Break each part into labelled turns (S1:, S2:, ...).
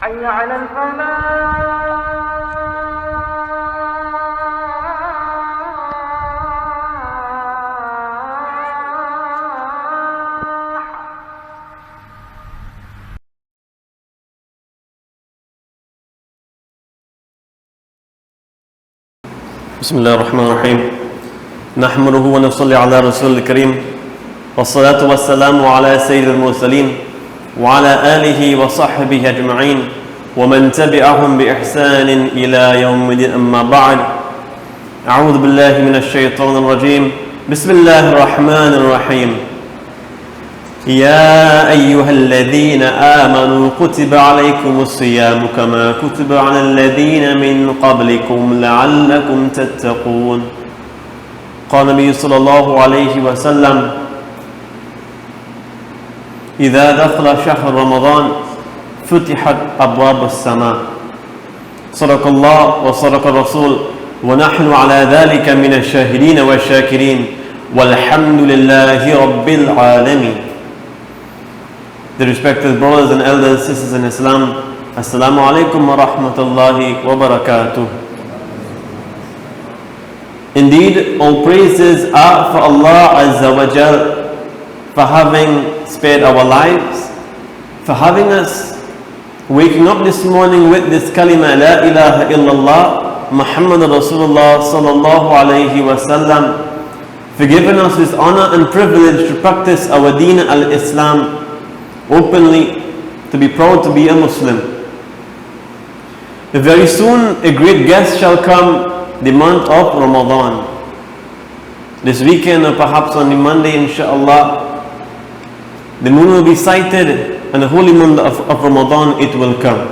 S1: حي على الفلاح.
S2: بسم الله الرحمن الرحيم نحمده ونصلي على رسول الكريم والصلاة والسلام على سيد المرسلين وعلى آله وصحبه أجمعين ومن تبعهم بإحسان إلى يوم الدين. أما بعد، أعوذ بالله من الشيطان الرجيم. بسم الله الرحمن الرحيم. يا أيها الذين آمنوا كتب عليكم الصيام كما كتب على الذين من قبلكم لعلكم تتقون. قال النبي صلى الله عليه وسلم: إذا دخل شهر رمضان فتحت أبواب السماء. صدق الله وصدق الرسول ونحن على ذلك من الشاهدين والشاكرين والحمد لله رب العالمين. The respected brothers and elders, sisters in Islam, Assalamu alaikum wa rahmatullahi wa barakatuh. Indeed, all praises are for Allah Azza wa Jal, for having spared our lives, for having us waking up this morning with this kalima La ilaha illallah Muhammad Rasulullah sallallahu alayhi wa sallam, for giving us this honor and privilege to practice our deen al-Islam openly, to be proud to be a Muslim. Very soon a great guest shall come, the month of Ramadan. This weekend, or perhaps on the Monday, inshallah, the moon will be sighted and the holy month of Ramadan, it will come.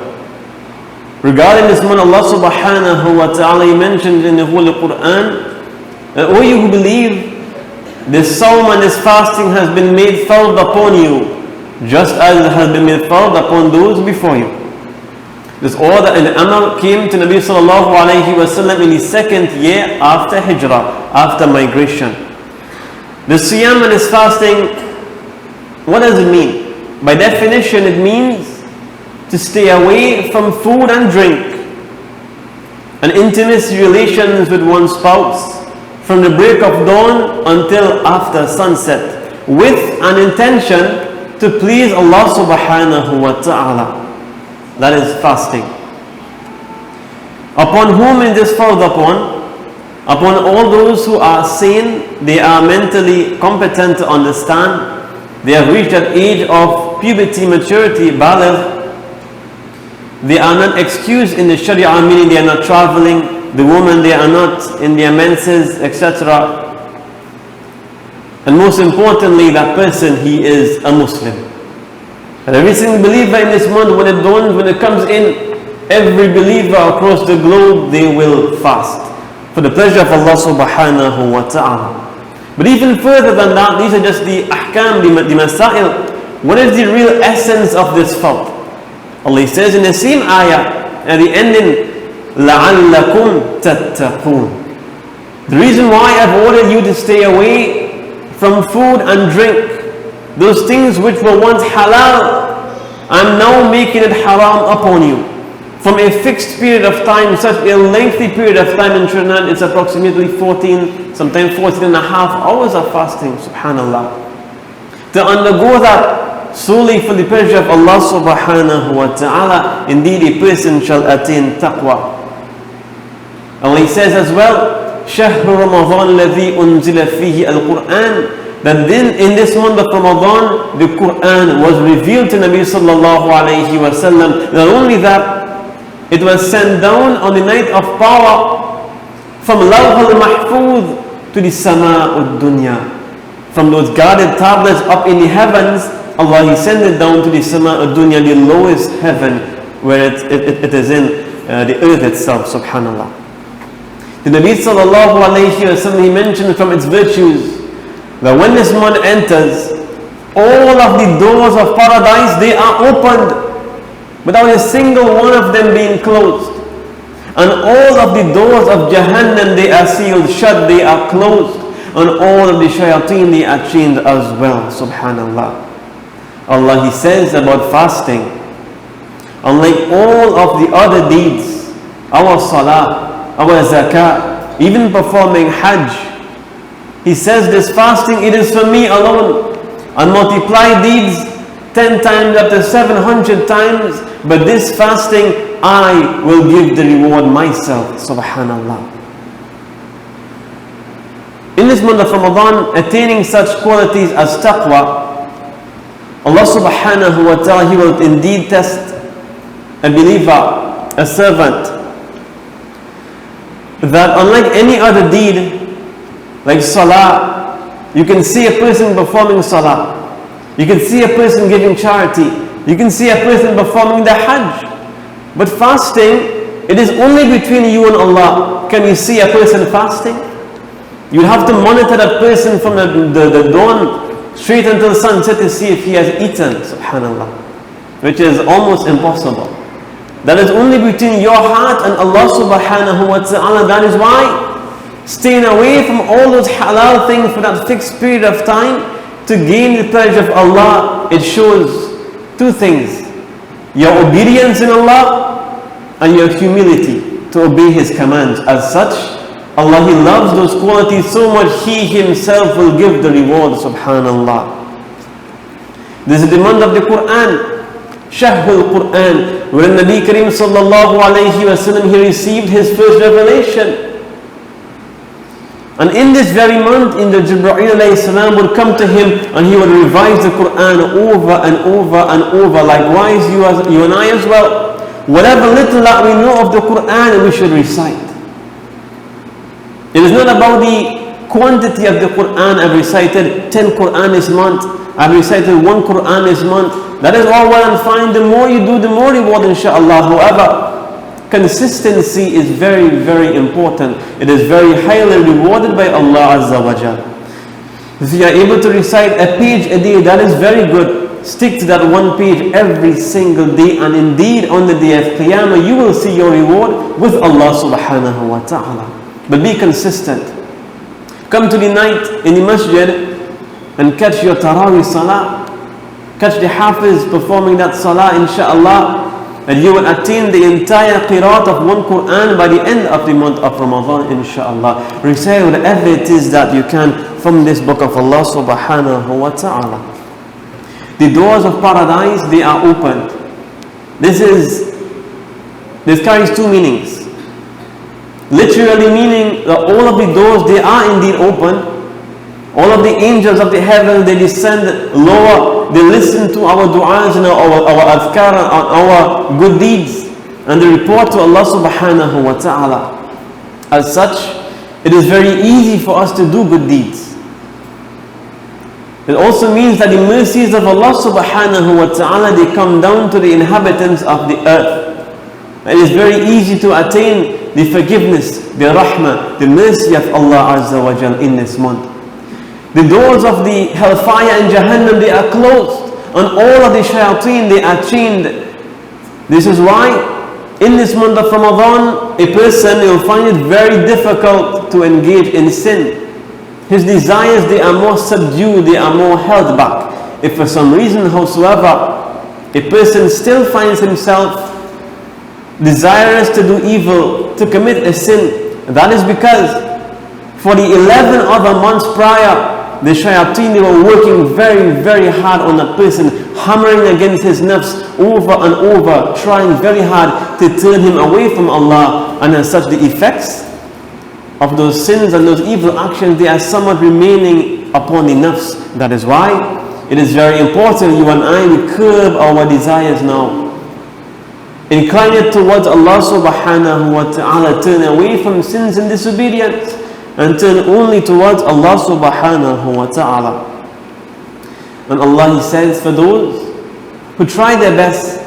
S2: Regarding this month, Allah subhanahu wa ta'ala, He mentioned in the Holy Quran that, O you who believe, this sawm and this fasting has been made fard upon you, just as it has been made fard upon those before you. This order and Amr came to Nabi sallallahu alayhi wa sallam in the second year after Hijrah, after migration. The Siyam and this fasting, what does it mean? By definition, it means to stay away from food and drink and intimacy relations with one's spouse from the break of dawn until after sunset, with an intention to please Allah subhanahu wa ta'ala. That is fasting. Upon whom is this fard upon? Upon all those who are sane, they are mentally competent to understand, they have reached that age of puberty, maturity, baligh. They are not excused in the Sharia, meaning they are not traveling, the women, they are not in their menses, etc. And most importantly, that person, he is a Muslim. And every single believer in this month, when it dawns, when it comes in, every believer across the globe, they will fast for the pleasure of Allah subhanahu wa ta'ala. But even further than that, these are just the ahkam, the masail. What is the real essence of this fard? Allah says in the same ayah, at the ending, لَعَلَّكُمْ تَتَّقُونَ. The reason why I've ordered you to stay away from food and drink, those things which were once halal, I'm now making it haram upon you. From a fixed period of time, such a lengthy period of time in Trinidad, it's approximately 14, sometimes 14 and a half hours of fasting, subhanallah. To undergo that solely for the pleasure of Allah subhanahu wa ta'ala, indeed a person shall attain taqwa. And He says as well, شهر رمضان الذي أنزل فيه القرآن, that then in this month of Ramadan, the Quran was revealed to Nabi sallallahu alayhi wa sallam. Not only that, it was sent down on the night of power from Lawh al-Mahfuz to the Sama'ud Dunya. From those guarded tablets up in the heavens, Allah He sent it down to the Sama'ud Dunya, the lowest heaven, where it is in the earth itself, subhanallah. The Nabi sallallahu alayhi wa sallam, he mentioned from its virtues that when this month enters, all of the doors of paradise, they are opened without a single one of them being closed. And all of the doors of Jahannam, they are sealed shut, they are closed. And all of the shayateen, they are chained as well, subhanallah. Allah He says about fasting, Unlike all of the other deeds, our salah, our zakah, even performing hajj, he says this fasting, it is for me alone. And multiply deeds 10 times up to 700 times, but this fasting, I will give the reward myself. Subhanallah. In this month of Ramadan, attaining such qualities as taqwa, Allah subhanahu wa ta'ala, He will indeed test a believer, a servant, that unlike any other deed, like salah, you can see a person performing salah, you can see a person giving charity, you can see a person performing the hajj. But fasting, it is only between you and Allah. Can you see a person fasting? You have to monitor that person from the dawn straight until sunset to see if he has eaten, subhanallah, which is almost impossible. That is only between your heart and Allah subhanahu wa ta'ala. That is why staying away from all those halal things for that fixed period of time to gain the pleasure of Allah, it shows two things: your obedience in Allah and your humility to obey His commands. As such, Allah, He loves those qualities so much, He Himself will give the reward, subhanallah. This is the month of the Quran, Shahrul Quran, when Nabi Kareem sallallahu alayhi wa sallam, he received his first revelation. And in this very month, in the Jibreel alayhi salam would come to him and he would revise the Quran over and over and over. Likewise, you and I as well. Whatever little that we know of the Quran, we should recite. It is not about the quantity of the Quran. I've recited 10 Quran this month. I've recited 1 Quran this month. That is all well and fine. The more you do, the more reward, inshaAllah. However, consistency is very, very important. It is very highly rewarded by Allah Azza wa Jal. If you are able to recite a page a day, that is very good. Stick to that one page every single day, and indeed on the day of Qiyamah you will see your reward with Allah subhanahu wa ta'ala. But be consistent. Come to the night in the masjid and catch your Taraweeh Salah. Catch the Hafiz performing that Salah, insha'Allah, and you will attain the entire qiraat of 1 Quran by the end of the month of Ramadan, insha'Allah. Recite whatever it is that you can from this book of Allah subhanahu wa ta'ala. The doors of paradise, they are opened. This carries two meanings. Literally meaning that all of the doors, they are indeed open. All of the angels of the heaven, they descend lower, they listen to our du'as and our adhkar and our good deeds, and they report to Allah subhanahu wa ta'ala. As such, it is very easy for us to do good deeds. It also means that the mercies of Allah subhanahu wa ta'ala, they come down to the inhabitants of the earth. It is very easy to attain the forgiveness, the rahmah, the mercy of Allah Azza wa Jal in this month. The doors of the hellfire and Jahannam, they are closed, and all of the shayateen, they are chained. This is why in this month of Ramadan, a person will find it very difficult to engage in sin. His desires, they are more subdued, they are more held back. If for some reason, howsoever, a person still finds himself desirous to do evil, to commit a sin, that is because for the 11 other months prior, the shayateen, they were working very, very hard on that person, hammering against his nafs over and over, trying very hard to turn him away from Allah. And as such, the effects of those sins and those evil actions, they are somewhat remaining upon the nafs. That is why it is very important you and I, we curb our desires now. Incline it towards Allah subhanahu wa ta'ala. Turn away from sins and disobedience and turn only towards Allah subhanahu wa ta'ala. And Allah, He says, for those who try their best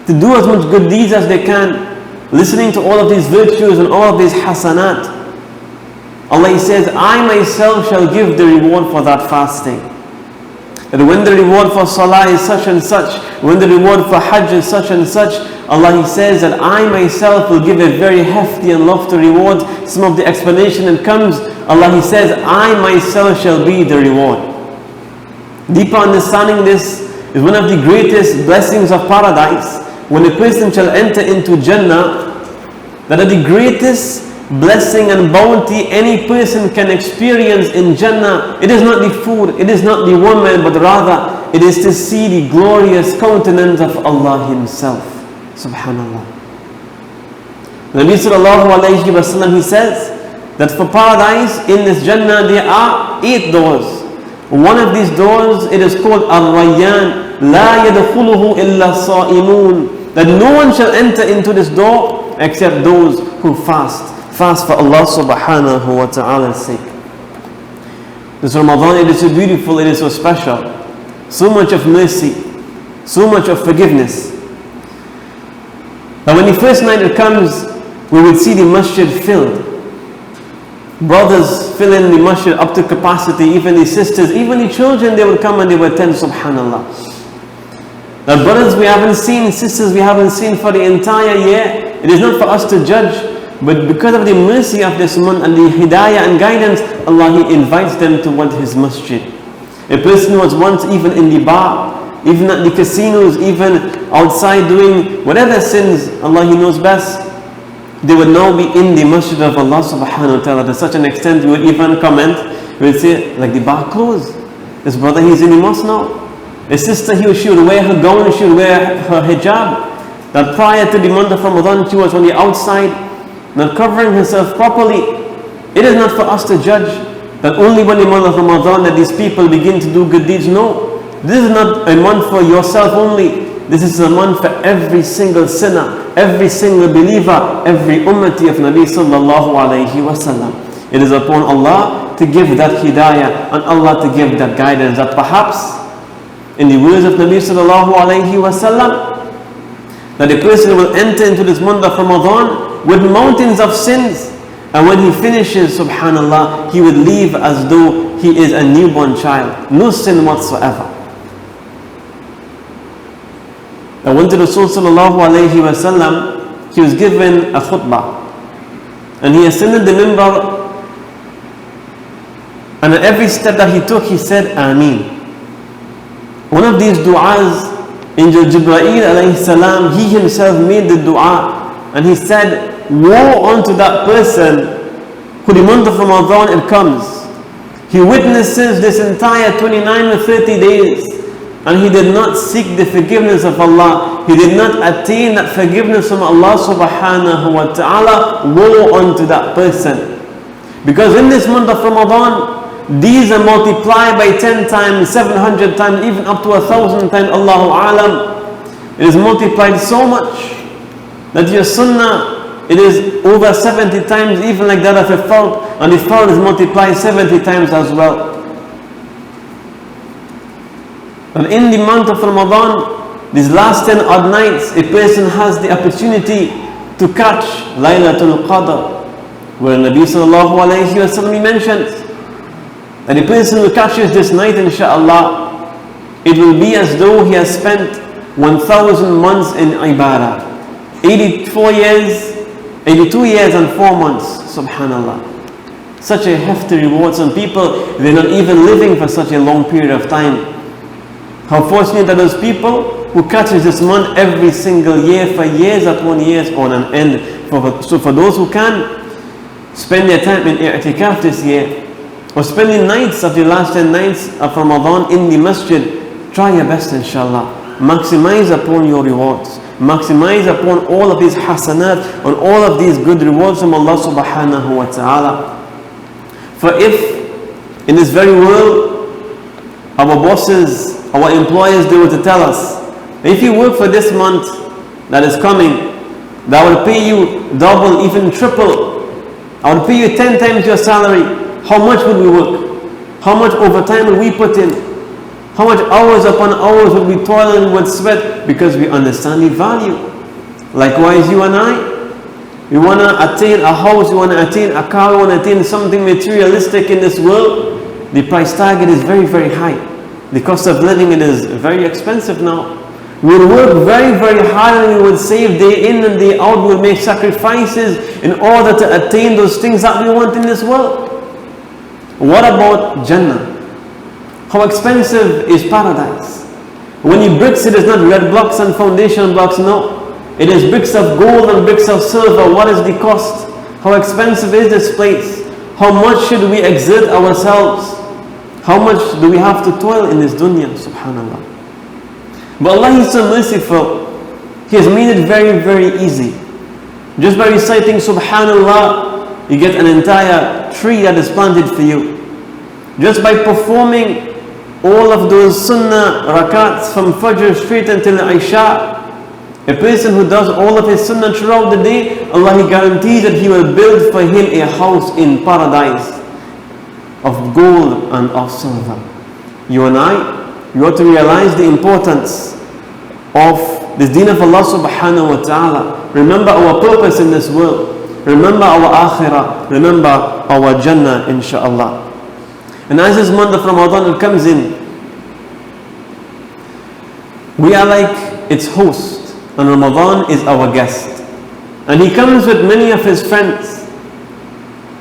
S2: to do as much good deeds as they can, listening to all of these virtues and all of these hasanat, Allah, He says, I myself shall give the reward for that fasting. That when the reward for salah is such and such, when the reward for hajj is such and such, Allah, He says that I myself will give a very hefty and lofty reward. Some of the explanation that comes, Allah, He says, I myself shall be the reward. Deeper understanding this is one of the greatest blessings of paradise. when a person shall enter into Jannah, that the greatest blessing and bounty any person can experience in Jannah, it is not the food, it is not the woman, but rather it is to see the glorious countenance of Allah Himself. Subhanallah. Nabi sallallahu alayhi wa sallam, he says that for paradise in this Jannah there are 8 doors. One of these doors, it is called Ar-Rayyan, La yadkhuluhu illa sa'imun, that no one shall enter into this door except those who fast for Allah subhanahu wa ta'ala's sake. This Ramadan, it is so beautiful, it is so special, so much of mercy, so much of forgiveness. Now when the first night it comes, we will see the masjid filled. Brothers fill in the masjid up to capacity, even the sisters, even the children, they will come and they will attend, subhanallah. Now brothers we haven't seen, sisters we haven't seen for the entire year, it is not for us to judge, but because of the mercy of this month and the hidayah and guidance, Allah He invites them towards His masjid. A person was once even in the bar, even at the casinos, even outside doing whatever sins, Allah He knows best. They would now be in the masjid of Allah subhanahu wa ta'ala, to such an extent you would even comment, you would say, like the bar closed. This brother, he's in the mosque now. A sister, she would wear her gown, she would wear her hijab. That prior to the month of Ramadan, she was on the outside, not covering herself properly. It is not for us to judge that only when the month of Ramadan that these people begin to do good deeds. No, this is not a month for yourself only. This is a month for every single sinner, every single believer, every ummati of Nabi sallallahu alayhi wa sallam. It is upon Allah to give that hidayah and Allah to give that guidance, that perhaps in the words of Nabi sallallahu alayhi wa sallam, that a person will enter into this month of Ramadan with mountains of sins, and when he finishes, subhanallah, he would leave as though he is a newborn child, no sin whatsoever. I went to Rasul sallallahu alayhi wa sallam, he was given a khutbah, and he ascended the minbar, and at every step that he took, he said, Ameen. One of these du'as, Angel Jibreel alayhi salam, he himself made the dua, and he said, woe unto that person who the month of Ramadan it comes, he witnesses this entire 29 or 30 days, and he did not seek the forgiveness of Allah, he did not attain that forgiveness from Allah subhanahu wa ta'ala. Woe unto that person. Because in this month of Ramadan, these are multiplied by 10 times, 700 times, even up to 1,000 times, Allahu Alam. It is multiplied so much that your sunnah, it is over 70 times, even like that of a fard, and the fard is multiplied 70 times as well. And in the month of Ramadan, these last 10 odd nights, a person has the opportunity to catch Laylatul Qadr, where Nabi sallallahu alayhi wa sallam mentions that a person who catches this night, insha'Allah, it will be as though he has spent 1,000 months in ibadah, 82 years and 4 months, subhanallah. Such a hefty reward. Some people, they're not even living for such a long period of time. How fortunate are those people who catches this month every single year for years upon years on an end. So for those who can spend their time in i'tikaf this year, or spending nights of the last 10 nights of Ramadan in the masjid, try your best inshallah. Maximize upon your rewards. Maximize upon all of these hasanat, on all of these good rewards from Allah subhanahu wa ta'ala. For if in this very world our bosses, our employers, they were to tell us, if you work for this month that is coming, that will pay you double, even triple, I will pay you 10 times your salary, how much would we work? How much overtime will we put in? How much hours upon hours will we toil and would sweat, because we understand the value. Likewise, you and I, we want to attain a house, we want to attain a car, we want to attain something materialistic in this world. The price tag, it is very, very high. The cost of living, it is very expensive now. We will work very, very hard, and we will save day in and day out. We will make sacrifices in order to attain those things that we want in this world. What about Jannah? How expensive is paradise? When you bricks, it is not red blocks and foundation blocks, no. It is bricks of gold and bricks of silver. What is the cost? How expensive is this place? How much should we exert ourselves? How much do we have to toil in this dunya? Subhanallah. But Allah is so merciful. He has made it very, very easy. Just by reciting Subhanallah, you get an entire tree that is planted for you. Just by performing all of those sunnah rakats from Fajr straight until Isha, a person who does all of his sunnah throughout the day, Allah He guarantees that He will build for him a house in paradise of gold and of silver. You and I, we ought to realize the importance of this deen of Allah subhanahu wa ta'ala. Remember our purpose in this world. Remember our akhirah. Remember our Jannah, insha'Allah. And as this month of Ramadan comes in, we are like its host, and Ramadan is our guest. And he comes with many of his friends.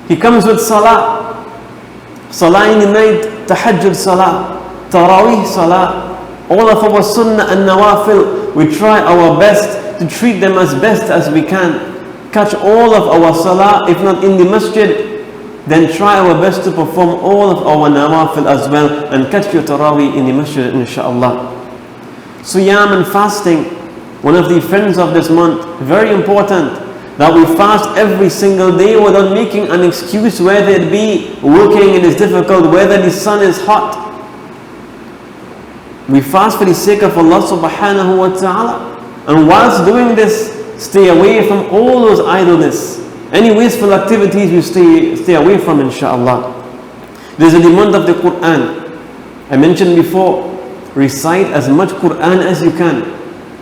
S2: He comes with salah. Salah in the night, tahajjud salah, tarawih salah. All of our sunnah and nawafil, we try our best to treat them as best as we can. Catch all of our salah, if not in the masjid, then try our best to perform all of our nawafil as well, and catch your tarawih in the masjid, insha'Allah. Siyam and fasting, one of the friends of this month, very important that we fast every single day without making an excuse, whether it be working, it is difficult, whether the sun is hot. We fast for the sake of Allah subhanahu wa ta'ala. And whilst doing this, stay away from all those idleness. Any wasteful activities you stay away from, insha'Allah. This is the month of the Quran. I mentioned before, recite as much Quran as you can,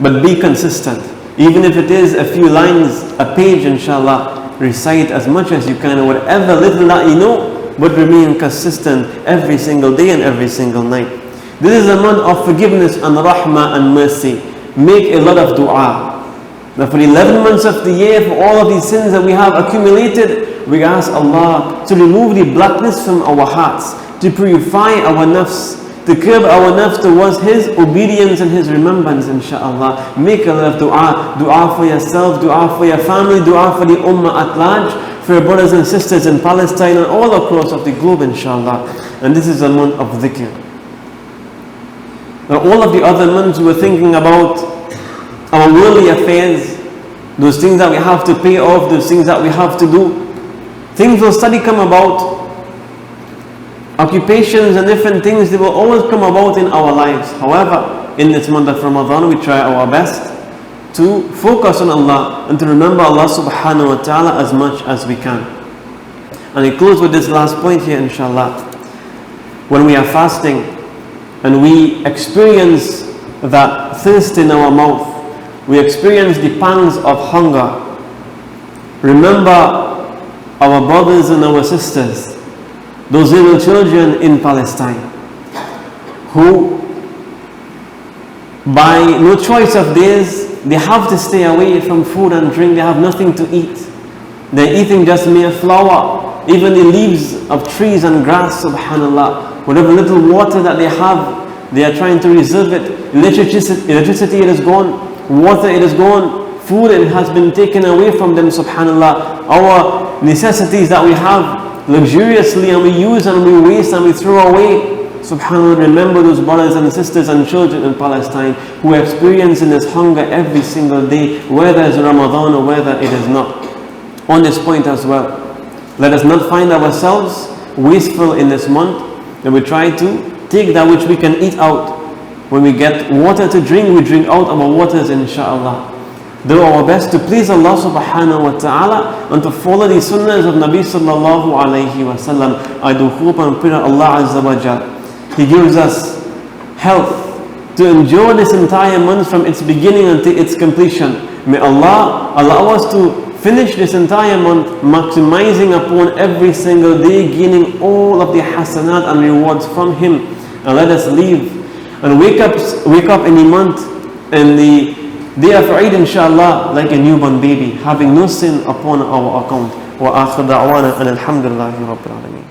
S2: but be consistent. Even if it is a few lines, a page, inshallah, recite as much as you can, whatever little that you know, but remain consistent every single day and every single night. This is a month of forgiveness and rahmah and mercy. Make a lot of dua. Now for 11 months of the year, for all of these sins that we have accumulated, we ask Allah to remove the blackness from our hearts, to purify our nafs, to curb our nafs towards His obedience and His remembrance, insha'Allah. Make a lot of dua. Dua for yourself, dua for your family, dua for the ummah at large, for your brothers and sisters in Palestine and all across of the globe, insha'Allah. And this is a month of dhikr. Now all of the other months we were thinking about our worldly affairs, those things that we have to pay off, those things that we have to do. Things will steadily come about. Occupations and different things, they will always come about in our lives. However, in this month of Ramadan, we try our best to focus on Allah and to remember Allah subhanahu wa ta'ala as much as we can. And I close with this last point here, inshallah. When we are fasting and we experience that thirst in our mouth, we experience the pangs of hunger, remember our brothers and our sisters, those little children in Palestine, who by no choice of theirs, they have to stay away from food and drink. They have nothing to eat. They're eating just mere flour, even the leaves of trees and grass, subhanallah. Whatever little water that they have, they are trying to reserve it. Electricity, it is gone. Water, it is gone. Food, it has been taken away from them, subhanallah. Our necessities that we have luxuriously, and we use and we waste and we throw away, subhanallah. Remember those brothers and sisters and children in Palestine who are experiencing this hunger every single day, whether it's Ramadan or whether it is not. On this point as well, let us not find ourselves wasteful in this month, and we try to take that which we can eat out. When we get water to drink, we drink out our waters, insha'Allah. Do our best to please Allah subhanahu wa ta'ala and to follow the sunnahs of Nabi sallallahu alayhi wa sallam. I do hope and pray that Allah azza wa jal, He gives us health to endure this entire month from its beginning until its completion. May Allah allow us to finish this entire month maximizing upon every single day, gaining all of the hasanat and rewards from Him. And let us leave and wake up in the month, in the day of Eid, inshallah, like a newborn baby, having no sin upon our account. Wa akhir da'wana and alhamdulillahi rabbil alameen.